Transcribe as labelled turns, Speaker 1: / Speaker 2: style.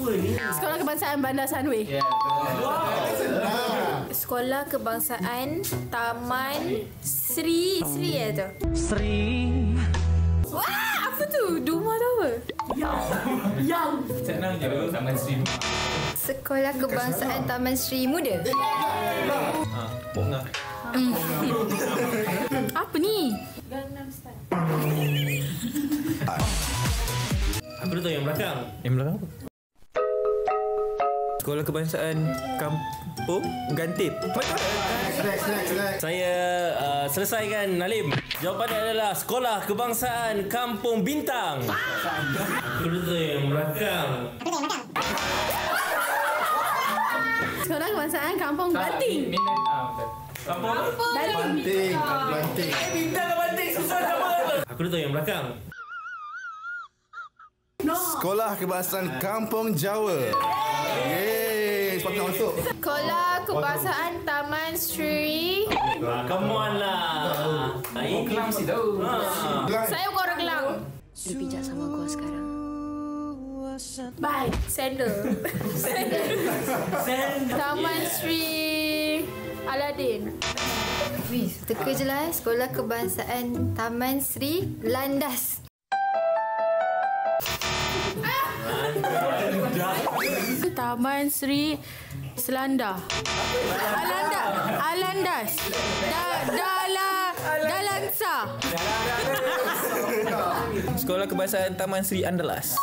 Speaker 1: Sekolah Kebangsaan Bandar Sunway. Sekolah Kebangsaan Taman Sri tu. Wah, apa tu? Duma tu apa? Yang.
Speaker 2: Senang je Taman Sri.
Speaker 1: Sekolah Kebangsaan Taman Sri Muda.
Speaker 2: Bunga.
Speaker 1: Apa ni?
Speaker 2: Aku dah tahu yang belakang. Yang belakang apa? Sekolah Kebangsaan Kampung Gantip.
Speaker 3: Next.
Speaker 2: Saya selesaikan, Nalim. Jawapannya adalah Sekolah Kebangsaan Kampung Bintang. Aku dah tahu yang belakang.
Speaker 1: Sekolah Kebangsaan Kampung Banting.
Speaker 2: Kampung
Speaker 3: Banting.
Speaker 2: Bintang ke Banting? Susah sama. Aku dah tahu yang belakang.
Speaker 3: Sekolah Kebangsaan Kampung Jawa. Yeay, sepatutnya masuk.
Speaker 1: Sekolah Kebangsaan Taman Sri.
Speaker 2: Come on lah. Kelang mesti tahu.
Speaker 1: Saya bukan orang Kelang. Dia bijak sama gua sekarang. Bye. Sandal. Taman Sri Aladin. Wis, teka je lah. Sekolah Kebangsaan Taman Sri Landas. Taman Sri Selanda. Alandas. Dalansa.
Speaker 2: Sekolah Kebangsaan Taman Sri Andalas.